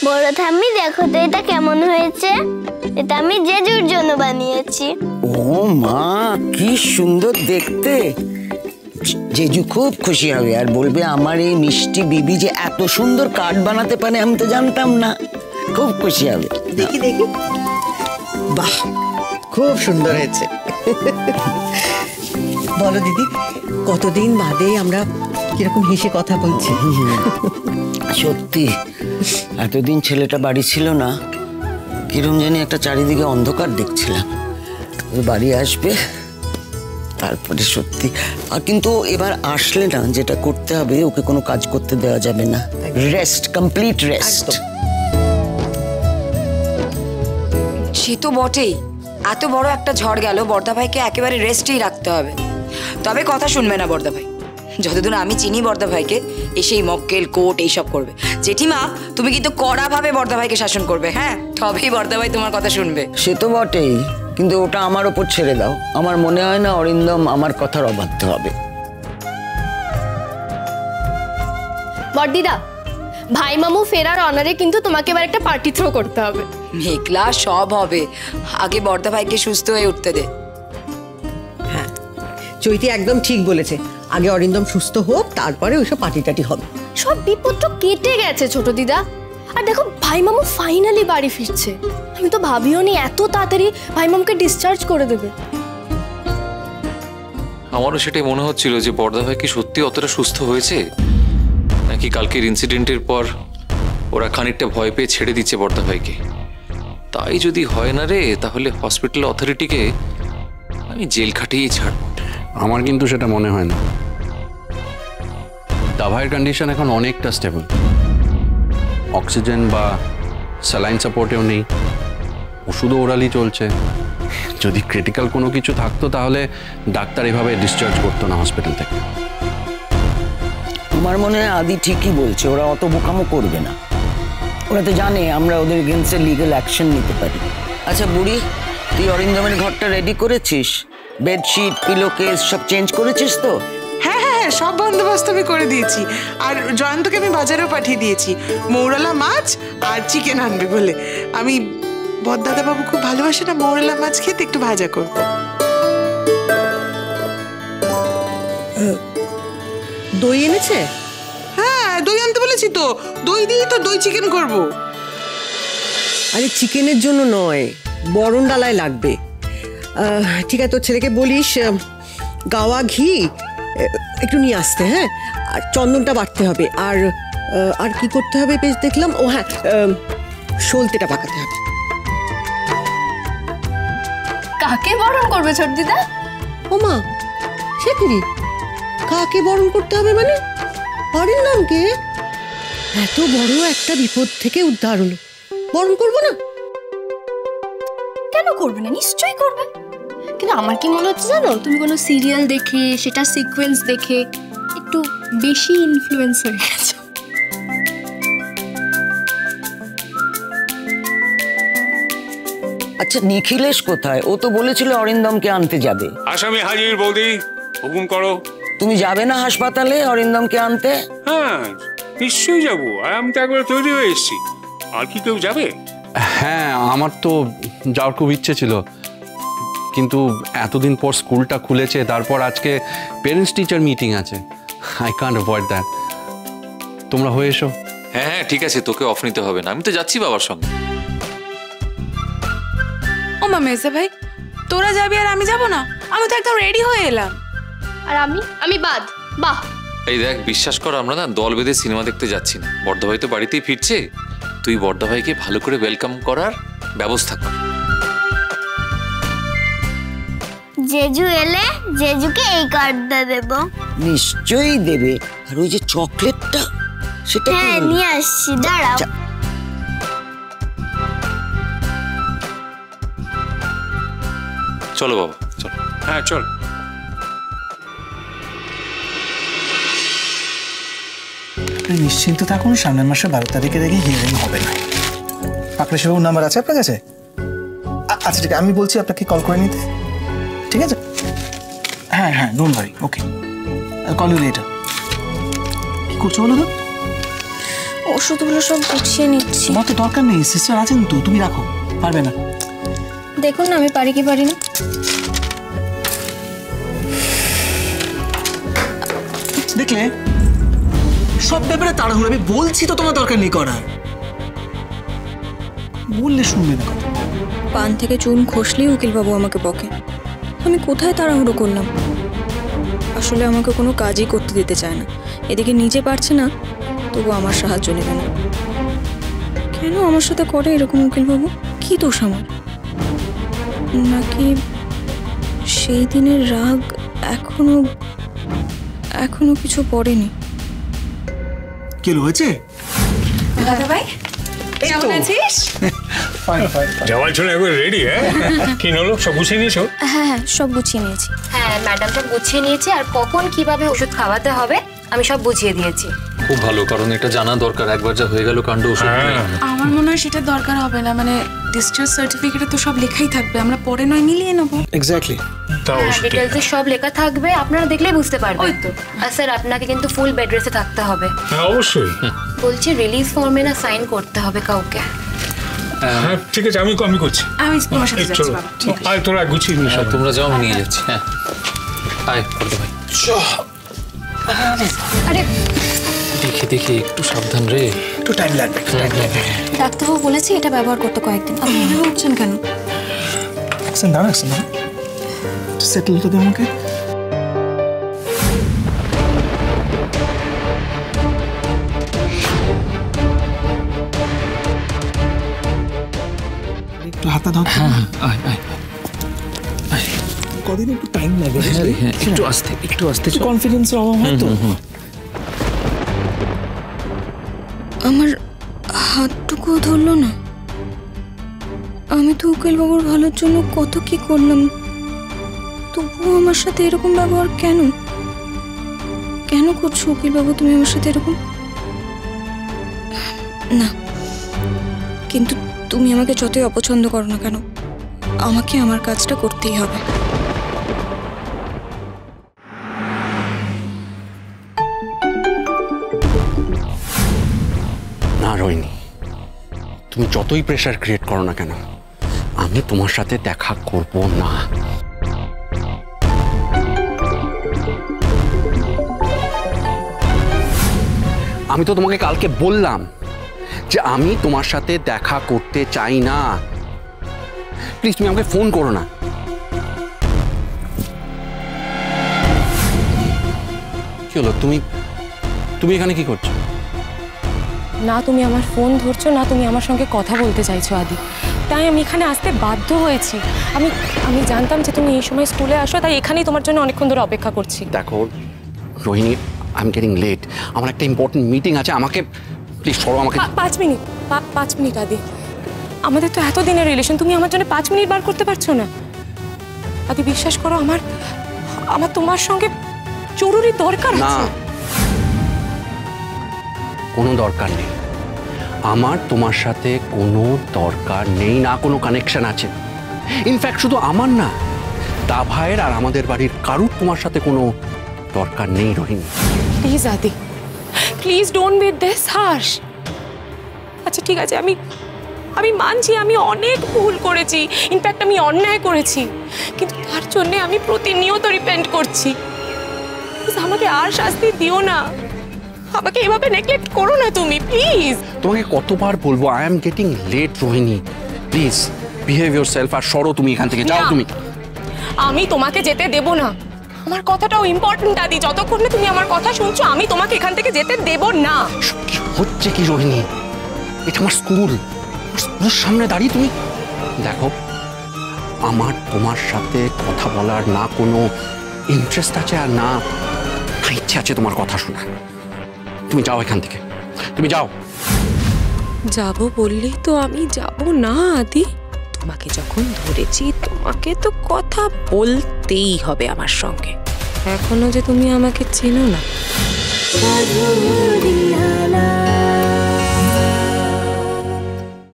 বড় ঠাম্মি দেখো তো এটা কেমন হয়েছে। এটা আমি জেজুর জন্য বানিয়েছি। ও মা, কি সুন্দর দেখতে। জেজু খুব খুশি হবে আর বলবে আমার এই মিষ্টি বিবি যে এত সুন্দর কার্ড বানাতে পারে, আমি তো জানতাম না। খুব খুশি হবে। দেখি দেখি, বাহ খুব সুন্দর হয়েছে। বলো দিদি, কতদিন বাদে আমরা কিরকম হেসে কথা বলছি। সত্যি এতদিন ছেলেটা বাড়ি ছিল না, কিরম জানি একটা চারিদিকে অন্ধকার দেখছিলাম। বাড়ি আসবে তারপরে সত্যি। আর কিন্তু এবার আসলে না, যেটা করতে হবে, ওকে কোনো কাজ করতে দেওয়া যাবে না। Rest, complete rest. সে তো বটেই, এত বড় একটা ঝড় গেল, বর্দা ভাইকে একেবারে রেস্টেই রাখতে হবে। তবে কথা শুনবে না বর্দা ভাই। যতদূর আমি চিনি বর্দা ভাইকে, এসেই মক্কেল কোট এইসব করবে। জেঠিমা, তুমি কিন্তু কড়াভাবে বর্দা ভাইকে শাসন করবে, হ্যাঁ? তবেই বর্দা ভাই তোমার কথা শুনবে। সে তো বটেই, কিন্তু ওটা আমার ওপর ছেড়ে দাও। আমার মনে হয় না অরিন্দম আমার কথার অবাধ্য হবে। বড়দিদা, ভাই মামু ফেরার অনারে কিন্তু তোমাকে এবার একটা পার্টি থ্রো করতে হবে। মেঘলা সব হবে, আগে বর্দা ভাইকে সুস্থ হয়ে উঠতে দে। হ্যাঁ, চৈতি একদম ঠিক বলেছে। আগে অরিন্দম সুস্থ হোক, তারপরে ওইসব পার্টি টাটি হবে। সব বিপদ তো কেটে গেছে ছোট দিদা। আর দেখো, ভাই মামু ফাইনালি বাড়ি ফিরছে। আমি তো ভাবিও নি এত তাড়াতাড়ি ভাই মামুকে ডিসচার্জ করে দেবে। আমারও সেটাই মনে হচ্ছিল যে বর্দা ভাই কি সত্যি অতটা সুস্থ হয়েছে, নাকি কালকের ইনসিডেন্টের পর ওরা খানিকটা ভয় পেয়ে ছেড়ে দিচ্ছে বর্দা ভাইকে। তাই যদি হয় না রে, তাহলে হসপিটাল অথরিটিকে আমি জেল খাটিয়েই ছাড়ব। আমার কিন্তু সেটা মনে হয় না। দাভাইয়ের কন্ডিশন এখন অনেকটা স্টেবল, অক্সিজেন বা স্যালাইন সাপোর্টেও নেই, ওষুধও ওরালি চলছে। যদি ক্রিটিক্যাল কোনো কিছু থাকতো তাহলে ডাক্তার এভাবে ডিসচার্জ করতো না হসপিটাল থেকে। আমার মনে হয় আদি ঠিকই বলছে, ওরা অত বোকামো করবে না। ওরা তো জানে আমরা ওদের এগেন্সে লিগ্যাল অ্যাকশন নিতে পারি। আচ্ছা বুড়ি, তুই অরিন্দমের ঘরটা রেডি করেছিস? বেডশিট, পিলো কেস সব চেঞ্জ করেছিস তো? হ্যাঁ হ্যাঁ হ্যাঁ, সব বন্দোবস্ত আমি করে দিয়েছি। আর জয়ন্তকে আমি বাজারেও পাঠিয়ে দিয়েছি মৌরলা মাছ আর চিকেন আনবে বলে। আমি বড়দাদা বাবু খুব ভালোবাসে না মৌরলা মাছ খেতে, একটু ভাজা করব। দই এনেছে? হ্যাঁ, দই আনতে বলেছি তো, দই দিয়ে তো দই চিকেন করব। আরে চিকেনের জন্য নয়, বরণ ডালায় লাগবে। ঠিক আছে, তোর ছেলেকে বলিস গাওয়া ঘি একটু নিয়ে আসতে। হ্যাঁ, আর চন্দনটা বাটতে হবে। আর আর কি করতে হবে বেশ দেখলাম, ও হ্যাঁ, সলতেটা পাকাতে হবে। কাকে বরণ করবে ছোট দিদা? ও মা, সে কি কাকে বরণ করতে হবে মানে? অরিন্দমকে। এত বড় একটা বিপদ থেকে উদ্ধার হলো, বরণ করবো না? কেন করবে না? নিশ্চয়ই করবে। কিন্তু আমার কি মনে হচ্ছে জানো, তুমি কোনো সিরিয়াল দেখে, সেটা সিকোয়েন্স দেখে একটু বেশি ইনফ্লুয়েন্স হয়ে গেছো। আচ্ছা নিখিলেশ কোথায়? ও তো বলেছিল অরিন্দমকে আনতে যাবে। আসামি হাজির বৌদি, হুকুম করো। তুমি যাবে না হাসপাতালে অরিন্দমকে আনতে? হ্যাঁ নিশ্চয়ই যাবো, আর আমি তো একবার তৈরি হয়ে এসেছি। আর কি কেউ যাবে? হ্যাঁ, আমার তো যাওয়ার খুব ইচ্ছে ছিল, কিন্তু এতদিন পর স্কুলটা খুলেছে, তারপর আজকে পেরেন্টস টিচার মিটিং আছে। I can't avoid that. তোমরা হয়ে এসো। হ্যাঁ হ্যাঁ ঠিক আছে, তোকে অফ নিতে হবে না, আমি তো যাচ্ছি বাবার সঙ্গে। ও মা মেসে ভাই, তোরা যাবি আর আমি যাব না? আমি তো একদম রেডি হয়ে এলাম। আর আমি বাদ। বাহ, এই দেখ, বিশ্বাস কর, আমরা না দল বেঁধে সিনেমা দেখতে যাচ্ছি না। বর্দা ভাই তো বাড়িতেই ফিরছে, তুই বর্দা ভাইকে ভালো করে ওয়েলকাম করার ব্যবস্থা কর। জেজু এলে জেজুকে এই কার্ডটা দেব। নিশ্চয়ই দেবে। আর ওই যে চকলেটটা, সেটা হ্যাঁ নিয়ে আসছি, দাঁড়াও। চলো বাবা, চলো। হ্যাঁ চল। নিশ্চিন্ত থাকুন, সামনের মাসে 12 তারিখে দেখি হিয়ারিং হবে না। পাকলেশবাবুর নাম্বার আছে আপনার কাছে? আচ্ছা ঠিক আছে, আমি বলছি আপনাকে কল করে নিতে। ঠিক আছে? হ্যাঁ হ্যাঁ, don't worry, okay, call you later. কি করছো বলো তো? ও ওষুধগুলো সব গুছিয়ে নিচ্ছি। তোমার তো দরকার নেই, সিস্টার আছেন তো, তুমি রাখো। পারবে না? দেখুন না আমি পারি কি পারি না। দেখলে সব ব্যাপারে তাড়াহুড়ো। আমি বলছি তো তোমার দরকার নেই করার, বললে শুনবে না কথা। পান থেকে চুন খসলেই উকিলবাবু আমাকে বকে। আমি কোথায় তাড়াহুড়ো করলাম? আসলে আমাকে কোনো কাজই করতে দিতে চায় না। এদিকে নিজে পারছে না, তবু আমার সাহায্য নেবে না। কেন আমার সাথে করে এরকম উকিলবাবু? কি দোষ আমার? নাকি সেই দিনের রাগ এখনো কিছু পড়েনি? কি হয়েছে দাদা ভাই? কেমন আছিস? যাওয়ার জন্য একবার রেডি? হ্যাঁ, কি হলো, সব গুছিয়ে নিয়েছো? হ্যাঁ, সব গুছিয়ে নিয়েছি। হ্যাঁ ম্যাডাম সব গুছিয়ে নিয়েছি, আর কখন কিভাবে ওষুধ খাওয়াতে হবে আমি সব বুঝিয়ে দিয়েছি। খুব ভালো, কারণ এটা জানা দরকার। একবার যা হয়ে গেল কাণ্ড, ওষুধ নেই। আমার মনে হয় সেটা দরকার হবে না, মানে ডিসচার্জ সার্টিফিকেটে তো সব লেখাই থাকবে, আমরা পরে নয় মিলিয়ে নেবো। এক্স্যাক্টলি, ডিটেলসে সব লেখা থাকবে, আপনারা দেখলেই বুঝতে পারবেন। তো আর স্যার আপনাকে কিন্তু ফুল বেড রেস্টে থাকতে হবে। হ্যাঁ অবশ্যই। বলছি রিলিজ ফর্মে না সাইন করতে হবে কাউকে। হ্যাঁ ঠিক আছে, আমি করছি। আমি তোমার সাথে যাচ্ছি বাবা। আয় তোরা গুছিয়ে নিস। তোমরা যাও, আমি নিয়ে যাচ্ছি। হ্যাঁ আয় বর্দা ভাই। আরে দেখি দেখি, একটু সাবধান রে, একটু টাইম লাগবে। ডাক্তারবাবু বলেছে এটা ব্যবহার করতে কয়েকদিন। আপনি এভাবে উঠছেন কেন? অ্যাকশন দাও, অ্যাকশন দাও। সেটেল তো দে আমাকে। একটু হাতটা দাও। আয় আয়। কদিন একটু টাইম লাগে, একটু আস্তে, একটু আস্তে। কনফিডেন্সের অভাব হয় তো। আমার হাতটুকুও ধরলো না। আমি তো উকিলবাবুর ভালোর জন্য কত কি করলাম, তবুও আমার সাথে এরকম ব্যবহার কেন? কেন করছো উকিলবাবু তুমি আমার সাথে এরকম? না, কিন্তু তুমি আমাকে যতই অপছন্দ করো না কেন, আমাকে আমার কাজটা করতেই হবে। না রোহিণী, তুমি যতই প্রেশার ক্রিয়েট করো না কেন, আমি তোমার সাথে দেখা করব না। আমি তো তোমাকে কালকে বললাম যে আমি তোমার সাথে দেখা করতে চাই না। প্লিজ তুমি আমাকে ফোন করো না। কি হলো, তুমি এখানে কি করছো? না তুমি আমার ফোন ধরছো, না তুমি আমার সঙ্গে কথা বলতে চাইছো আদি, তাই আমি এখানে আসতে বাধ্য হয়েছি। আমি জানতাম যে তুমি এই সময় স্কুলে আসো, তাই এখানেই তোমার জন্য অনেকক্ষণ ধরে অপেক্ষা করছি। দেখো Rohini, I am getting late, আমার একটা ইম্পর্টেন্ট মিটিং আছে, আমাকে প্লিজ সরো। আমাকে 5 মিনিট আদি, আমাদের তো এতদিনের রিলেশন, তুমি আমার জন্য 5 মিনিট বার করতে পারছো না? আদি বিশ্বাস করো, আমার তোমার সঙ্গে জরুরি দরকার আছে। কোনো দরকার নেই, আমার তোমার সাথে কোনো দরকার নেই, না কোনো কানেকশন আছে। ইনফ্যাক্ট শুধু আমার না, দা ভাইয়ের আর আমাদের বাড়ির কারুর তোমার সাথে কোনো দরকার নেই Rohini. Please Adi, please don't be this harsh. আচ্ছা ঠিক আছে, আমি মানছি আমি অনেক ভুল করেছি, ইনফ্যাক্ট আমি অন্যায় করেছি, কিন্তু তার জন্য আমি প্রতিনিয়ত রিপেন্ট করছি। আমাকে আর শাস্তি দিও না, আমাকে এভাবে নেগলেক্ট করো না তুমি, প্লিজ। তোমাকে কতবার বলবো, I am getting late Rohini, please behave yourself. আর সরো তুমি এখান থেকে, যাও তুমি। আমি তোমাকে যেতে দেব না, আমার কথাটাও ইম্পর্টেন্ট আদি। যতক্ষণ না তুমি আমার কথা শুনছো, আমি তোমাকে এখান থেকে যেতে দেব না। হচ্ছে কি রোহিণী, এটা আমার স্কুল, স্কুলের সামনে দাঁড়িয়ে তুমি দেখো, আমার তোমার সাথে কথা বলার না কোনো ইন্টারেস্ট আছে, আর না ইচ্ছে আছে তোমার কথা শোনা। তুমি যাও এখান থেকে, তুমি যাও। যাব বললেই তো আমি যাব না আদি। তোমাকে যখন ধরেছি, তোমাকে তো কথা বলতেই হবে আমার সঙ্গে। এখনো যে তুমি আমাকে চেনো না।